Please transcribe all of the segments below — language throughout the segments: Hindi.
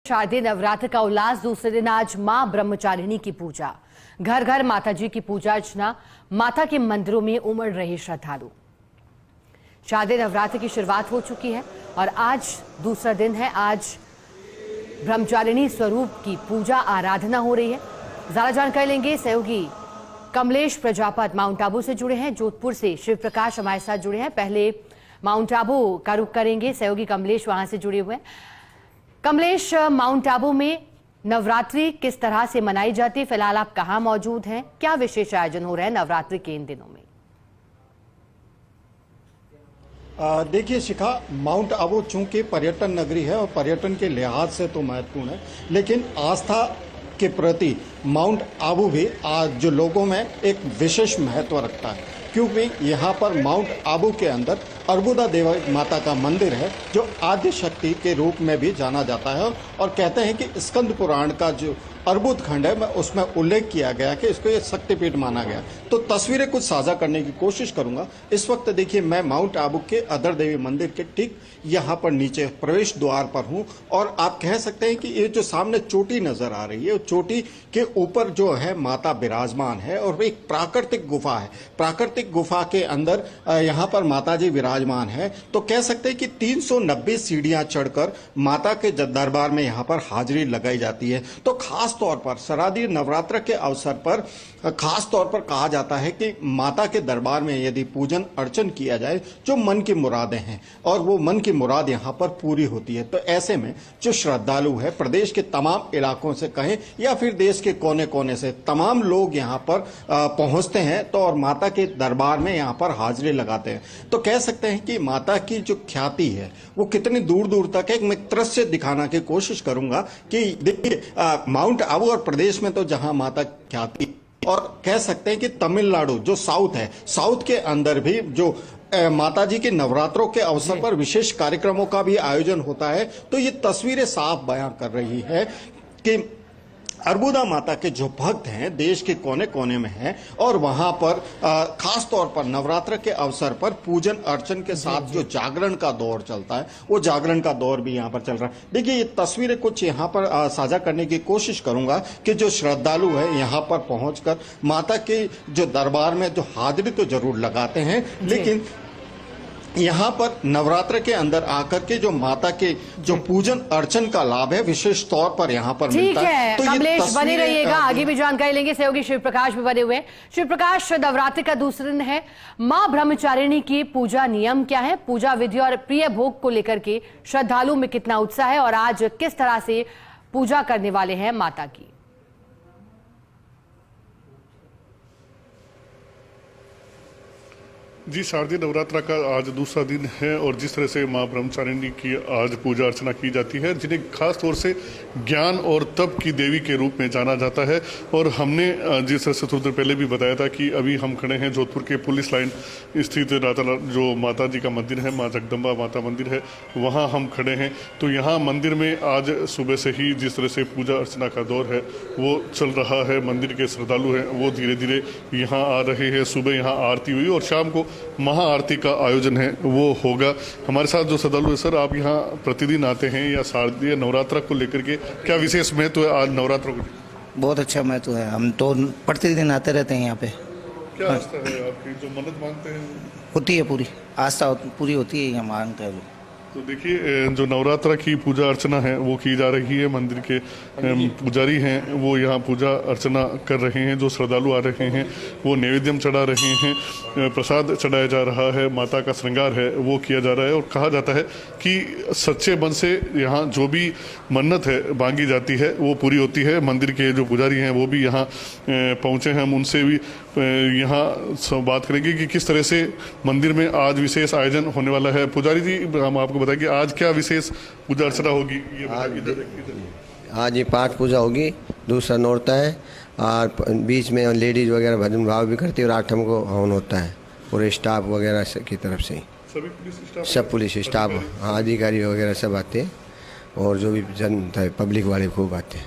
शारदीय नवरात्र का उल्लास। दूसरे दिन आज मां ब्रह्मचारिणी की पूजा, घर घर माता जी की पूजा अर्चना, माता के मंदिरों में उमड़ रहे श्रद्धालु। शारदीय नवरात्र की शुरुआत हो चुकी है और आज दूसरा दिन है। आज ब्रह्मचारिणी स्वरूप की पूजा आराधना हो रही है। ज्यादा जानकारी लेंगे सहयोगी कमलेश प्रजापत माउंट आबू से जुड़े हैं। जोधपुर से शिव प्रकाश हमारे साथ जुड़े हैं। पहले माउंट आबू का रुख करेंगे, सहयोगी कमलेश वहां से जुड़े हुए हैं। कमलेश, माउंट आबू में नवरात्रि किस तरह से मनाई जाती है? फिलहाल आप कहां मौजूद हैं? क्या विशेष आयोजन हो रहे हैं नवरात्रि के इन दिनों में? देखिए शिखा, माउंट आबू चूंकि पर्यटन नगरी है और पर्यटन के लिहाज से तो महत्वपूर्ण है, लेकिन आस्था के प्रति माउंट आबू भी आज जो लोगों में एक विशेष महत्व रखता है, क्योंकि यहाँ पर माउंट आबू के अंदर अर्बुदा देवी माता का मंदिर है जो आद्य शक्ति के रूप में भी जाना जाता है। और कहते हैं कि स्कंद पुराण का जो अर्बुद खंड है उसमें उल्लेख किया गया कि इसको ये शक्तिपीठ माना गया। तो तस्वीरें कुछ साझा करने की कोशिश करूंगा। इस वक्त देखिए, मैं माउंट आबू के अदर देवी मंदिर के ठीक यहाँ पर नीचे प्रवेश द्वार पर हूँ और आप कह सकते हैं कि ये जो सामने चोटी नजर आ रही है, चोटी के ऊपर जो है माता विराजमान है और एक प्राकृतिक गुफा है। प्राकृतिक गुफा के अंदर यहाँ पर माता जी विराजमान है। तो कह सकते हैं कि 390 सीढ़ियां चढ़कर माता के दरबार में यहाँ पर हाजिरी लगाई जाती है। तो खास तौर पर शारदीय नवरात्र के अवसर पर खास तौर पर कहा जाता है कि माता के दरबार में यदि पूजन अर्चन किया जाए, जो मन की मुरादें हैं और वो मन की मुराद यहाँ पर पूरी होती है। तो ऐसे में जो श्रद्धालु है, प्रदेश के तमाम इलाकों से कहें या फिर देश के कोने कोने से तमाम लोग यहाँ पर पहुंचते हैं तो और माता के दरबार में यहाँ पर हाजिरी लगाते हैं। तो कह सकते हैं कि माता की जो ख्याति है वो कितनी दूर दूर तक है। मैं दृश्य दिखाने की कोशिश करूंगा कि देखिए, माउंट आबू और प्रदेश में तो जहां माता ख्याति, और कह सकते हैं कि तमिलनाडु जो साउथ है, साउथ के अंदर भी जो माता जी के नवरात्रों के अवसर पर विशेष कार्यक्रमों का भी आयोजन होता है। तो ये तस्वीरें साफ बयां कर रही है कि अर्बुदा माता के जो भक्त हैं देश के कोने कोने में हैं और वहां पर खास तौर पर नवरात्र के अवसर पर पूजन अर्चन के साथ जो जागरण का दौर चलता है, वो जागरण का दौर भी यहां पर चल रहा है। देखिए, ये तस्वीरें कुछ यहां पर साझा करने की कोशिश करूंगा कि जो श्रद्धालु है यहां पर पहुंचकर माता के जो दरबार में जो हाजिरी तो जरूर लगाते हैं, लेकिन यहाँ पर नवरात्र के अंदर आकर के जो माता के जो पूजन अर्चन का लाभ है विशेष तौर पर यहाँ पर मिलता है। तो कमलेश बने रहिएगा, आगे भी जानकारी लेंगे। सहयोगी शिव प्रकाश भी बने हुए हैं। शिव प्रकाश, नवरात्रि का दूसरा दिन है, मां ब्रह्मचारिणी की पूजा नियम क्या है? पूजा विधि और प्रिय भोग को लेकर के श्रद्धालु में कितना उत्साह है और आज किस तरह से पूजा करने वाले हैं माता की? जी, शारदीय नवरात्र का आज दूसरा दिन है और जिस तरह से मां ब्रह्मचारिणी की आज पूजा अर्चना की जाती है, जिन्हें खास तौर से ज्ञान और तप की देवी के रूप में जाना जाता है। और हमने जिस तरह से थोड़ी देर पहले भी बताया था कि अभी हम खड़े हैं जोधपुर के पुलिस लाइन स्थित जो माता जी का मंदिर है, माँ जगदम्बा माता मंदिर है, वहाँ हम खड़े हैं। तो यहाँ मंदिर में आज सुबह से ही जिस तरह से पूजा अर्चना का दौर है वो चल रहा है। मंदिर के श्रद्धालु हैं वो धीरे धीरे यहाँ आ रहे हैं। सुबह यहाँ आरती हुई और शाम को महाआरती का आयोजन है वो होगा। हमारे साथ जो श्रद्धालु है, सर आप यहाँ प्रतिदिन आते हैं या शारदीय नवरात्र को लेकर के क्या विशेष महत्व है आज नवरात्र को? बहुत अच्छा महत्व है, हम तो प्रतिदिन आते रहते हैं यहाँ पे। क्या आस्था है आपकी, जो मन्नत मांगते हैं? होती है, पूरी आस्था पूरी होती है, यहाँ मांगते हैं। तो देखिए, जो नवरात्र की पूजा अर्चना है वो की जा रही है। मंदिर के पुजारी हैं वो यहाँ पूजा अर्चना कर रहे हैं। जो श्रद्धालु आ रहे हैं वो नैवेद्यम चढ़ा रहे हैं, प्रसाद चढ़ाया जा रहा है, माता का श्रृंगार है वो किया जा रहा है। और कहा जाता है कि सच्चे मन से यहाँ जो भी मन्नत है मांगी जाती है वो पूरी होती है। मंदिर के जो पुजारी हैं वो भी यहाँ पहुँचे हैं, हम उनसे भी यहाँ बात करेंगे कि किस तरह से मंदिर में आज विशेष आयोजन होने वाला है। पुजारी जी, हम आपको बताएं कि आज क्या विशेष पूजा अर्चना होगी? ये आज ये पाठ पूजा होगी, दूसरा नौरता है और बीच में लेडीज वगैरह भजन भाव भी करती है और आठम को हवन होता है पूरे स्टाफ वगैरह की तरफ से। सभी पुलिस स्टाफ, सब पुलिस स्टाफ, हाँ, अधिकारी वगैरह सब आते हैं और जो भी जनता है पब्लिक वाले खूब आते हैं।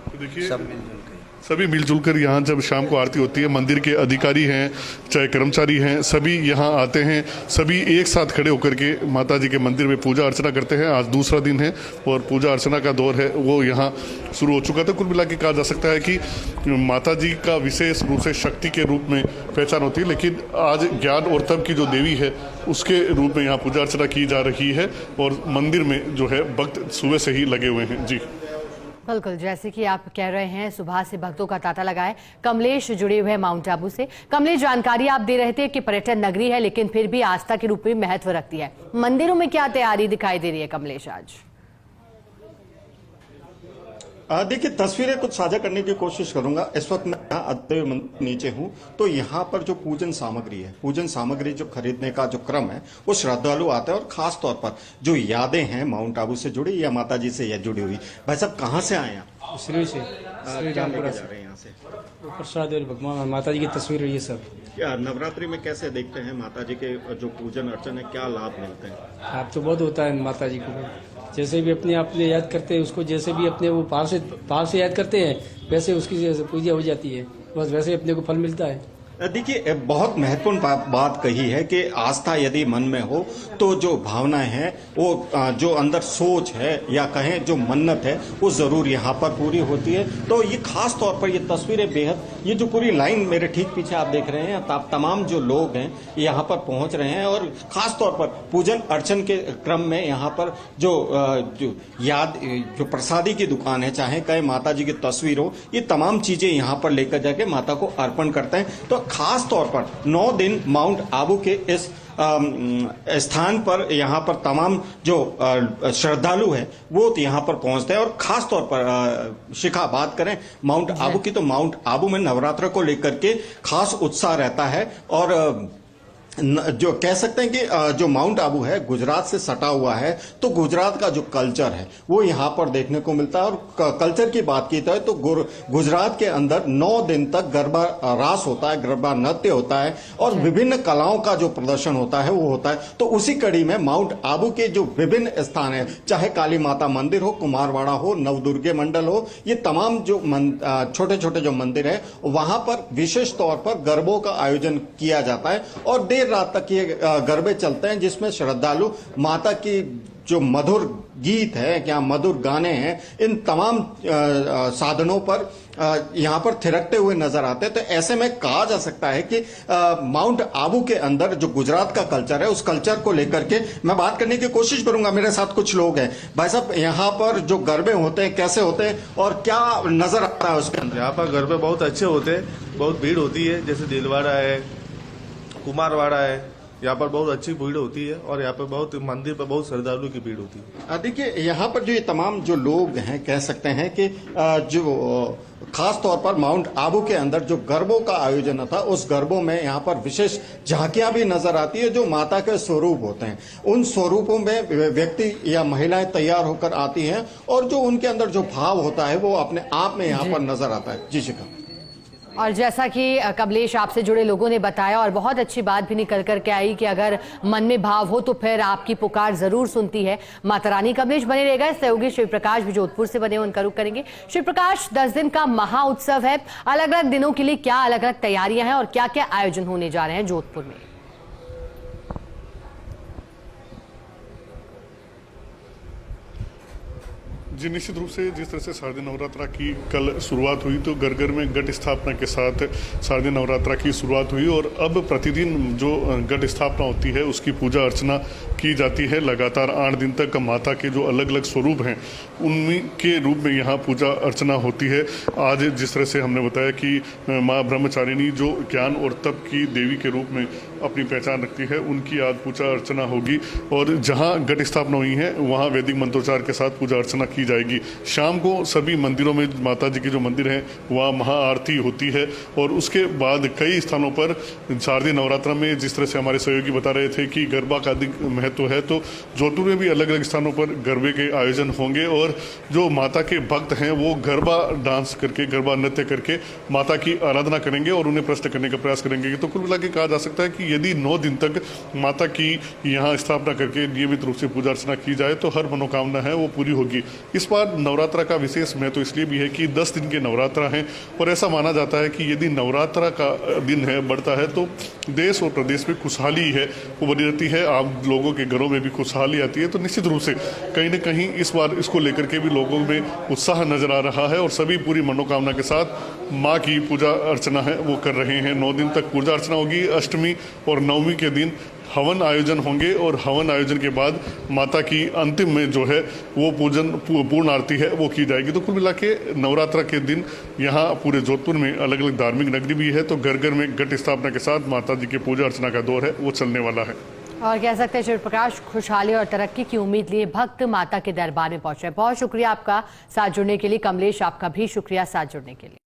तो देखिए, सब मिलजुल के सभी मिलजुल कर यहाँ जब शाम को आरती होती है, मंदिर के अधिकारी हैं चाहे कर्मचारी हैं, सभी यहाँ आते हैं, सभी एक साथ खड़े होकर के माता जी के मंदिर में पूजा अर्चना करते हैं। आज दूसरा दिन है और पूजा अर्चना का दौर है वो यहाँ शुरू हो चुका था। कुल मिला के कहा जा सकता है कि माता जी का विशेष रूप से शक्ति के रूप में पहचान होती है, लेकिन आज ज्ञान और तप की जो देवी है उसके रूप में यहाँ पूजा अर्चना की जा रही है और मंदिर में जो है भक्त सुबह से ही लगे हुए हैं। जी बिल्कुल, जैसे कि आप कह रहे हैं, सुबह से भक्तों का तांता लगा है। कमलेश जुड़े हुए हैं माउंट आबू से। कमलेश, जानकारी आप दे रहे थे कि पर्यटन नगरी है लेकिन फिर भी आस्था के रूप में महत्व रखती है। मंदिरों में क्या तैयारी दिखाई दे रही है कमलेश आज? देखिए, तस्वीरें कुछ साझा करने की कोशिश करूंगा। इस वक्त मैं यहाँ अद्वैय मंदिर नीचे हूँ, तो यहाँ पर जो पूजन सामग्री है, पूजन सामग्री जो खरीदने का जो क्रम है वो श्रद्धालु आते हैं और खास तौर पर जो यादें हैं माउंट आबू से जुड़ी या माता जी से या जुड़ी हुई। भाई साहब, कहाँ से आए आप? श्री से श्री क्या रामपुरा लेके जा से रहे हैं यहाँ से? प्रसाद और भगवान माता जी की तस्वीर ये सब। क्या नवरात्रि में कैसे देखते हैं माता जी के जो पूजन अर्चन है, क्या लाभ मिलते हैं? आप तो बहुत होता है माता जी को, जैसे भी अपने आप में याद करते हैं उसको, जैसे भी अपने वो पार से याद करते हैं वैसे उसकी जैसे पूजा हो जाती है, बस वैसे अपने को फल मिलता है। देखिए, बहुत महत्वपूर्ण बात कही है कि आस्था यदि मन में हो तो जो भावनाएं हैं वो जो अंदर सोच है या कहें जो मन्नत है वो जरूर यहाँ पर पूरी होती है। तो ये खास तौर पर ये तस्वीरें बेहद, ये जो पूरी लाइन मेरे ठीक पीछे आप देख रहे हैं, तमाम जो लोग हैं यहाँ पर पहुंच रहे हैं और खास तौर पर पूजन अर्चन के क्रम में यहाँ पर जो जो प्रसादी की दुकान है, चाहे कहे माता जी की तस्वीर हो, ये तमाम चीजें यहाँ पर लेकर जाके माता को अर्पण करते हैं। तो खास तौर पर 9 दिन माउंट आबू के इस स्थान पर यहाँ पर तमाम जो श्रद्धालु है वो यहाँ पर पहुंचते हैं। और खास तौर पर शिखा, बात करें माउंट आबू की, तो माउंट आबू में नवरात्र को लेकर के खास उत्साह रहता है और जो कह सकते हैं कि जो माउंट आबू है गुजरात से सटा हुआ है, तो गुजरात का जो कल्चर है वो यहाँ पर देखने को मिलता है। और कल्चर की बात की जाए तो गुजरात के अंदर 9 दिन तक गरबा रास होता है, गरबा नृत्य होता है और विभिन्न कलाओं का जो प्रदर्शन होता है वो होता है। तो उसी कड़ी में माउंट आबू के जो विभिन्न स्थान है, चाहे काली माता मंदिर हो, कुमारवाड़ा हो, नवदुर्गे मंडल हो, ये तमाम जो छोटे छोटे जो मंदिर है वहां पर विशेष तौर पर गरबों का आयोजन किया जाता है और देर रात तक ये गरबे चलते हैं, जिसमें श्रद्धालु माता की जो मधुर गीत है, क्या मधुर गाने हैं, इन तमाम साधनों पर यहाँ पर थिरकते हुए नजर आते हैं। तो ऐसे में कहा जा सकता है कि माउंट आबू के अंदर जो गुजरात का कल्चर है उस कल्चर को लेकर के मैं बात करने की कोशिश करूंगा। मेरे साथ कुछ लोग हैं। भाई साहब, यहाँ पर जो गरबे होते हैं कैसे होते हैं और क्या नजर आता है उसके अंदर? यहाँ पर गरबे बहुत अच्छे होते हैं, बहुत भीड़ होती है, जैसे दिलवाड़ा है, कुमारवाड़ा है, यहाँ पर बहुत अच्छी भीड़ होती है और यहाँ पर बहुत मंदिर पर बहुत श्रद्धालु की भीड़ होती है। देखिए, यहाँ पर जो ये तमाम जो लोग हैं, कह सकते हैं कि जो खास तौर पर माउंट आबू के अंदर जो गरबों का आयोजन था, उस गरबों में यहाँ पर विशेष झांकियां भी नजर आती है जो माता के स्वरूप होते हैं। उन स्वरूपों में व्यक्ति या महिलाएं तैयार होकर आती हैं और जो उनके अंदर जो भाव होता है वो अपने आप में यहाँ पर नजर आता है। जी शिखा। और जैसा कि कमलेश आपसे जुड़े लोगों ने बताया और बहुत अच्छी बात भी निकल करके आई कि अगर मन में भाव हो तो फिर आपकी पुकार जरूर सुनती है माता रानी। कमलेश बने रहेगा। सहयोगी शिव प्रकाश भी जोधपुर से बने, उनका रुख करेंगे। शिव प्रकाश, 10 दिन का महा उत्सव है, अलग अलग दिनों के लिए क्या अलग अलग तैयारियां हैं और क्या क्या आयोजन होने जा रहे हैं जोधपुर में? जी, निश्चित रूप से जिस तरह से शारदीय नवरात्रा की कल शुरुआत हुई तो घर घर में घट स्थापना के साथ शारदीय नवरात्रा की शुरुआत हुई और अब प्रतिदिन जो घट स्थापना होती है उसकी पूजा अर्चना की जाती है। लगातार 8 दिन तक माता के जो अलग अलग स्वरूप हैं उन्हीं के रूप में यहाँ पूजा अर्चना होती है। आज जिस तरह से हमने बताया कि माँ ब्रह्मचारिणी जो ज्ञान और तप की देवी के रूप में अपनी पहचान रखती है, उनकी आज पूजा अर्चना होगी और जहाँ घट स्थापना हुई है वहाँ वैदिक मंत्रोच्चार के साथ पूजा अर्चना की जाएगी। शाम को सभी मंदिरों में माता जी के जो मंदिर हैं वहाँ महाआरती होती है और उसके बाद कई स्थानों पर शारदीय नवरात्रा में जिस तरह से हमारे सहयोगी बता रहे थे कि गरबा का अधिक महत्व है, तो जोधपुर में भी अलग अलग स्थानों पर गरबे के आयोजन होंगे और जो माता के भक्त हैं वो गरबा डांस करके, गरबा नृत्य करके माता की आराधना करेंगे और उन्हें प्रश्न करने का प्रयास करेंगे। तो कुल मिला के कहा जा सकता है कि कि यदि 9 दिन तक माता की यहाँ स्थापना करके नियमित रूप से पूजा अर्चना की जाए तो हर मनोकामना है वो पूरी होगी। इस बार नवरात्रा का विशेष महत्व इसलिए भी है कि 10 दिन के नवरात्रा हैं और ऐसा माना जाता है कि यदि नवरात्रा का दिन है बढ़ता है तो देश और प्रदेश में खुशहाली है वो बनी रहती है, आम लोगों के घरों में भी खुशहाली आती है। तो निश्चित रूप से कहीं न कहीं इस बार इसको लेकर के भी लोगों में उत्साह नजर आ रहा है और सभी पूरी मनोकामना के साथ माँ की पूजा अर्चना है वो कर रहे हैं। 9 दिन तक पूजा अर्चना होगी। अष्टमी और नवमी के दिन हवन आयोजन होंगे और हवन आयोजन के बाद माता की अंतिम में जो है वो पूर्ण आरती है वो की जाएगी। तो कुल मिला के नवरात्रा के दिन यहाँ पूरे जोधपुर में अलग अलग धार्मिक नगरी भी है, तो घर घर में घट स्थापना के साथ माता जी की पूजा अर्चना का दौर है वो चलने वाला है। और कह सकते हैं शिवप्रकाश, खुशहाली और तरक्की की उम्मीद लिए भक्त माता के दरबार में पहुंचे। बहुत शुक्रिया आपका साथ जुड़ने के लिए। कमलेश, आपका भी शुक्रिया साथ जुड़ने के लिए।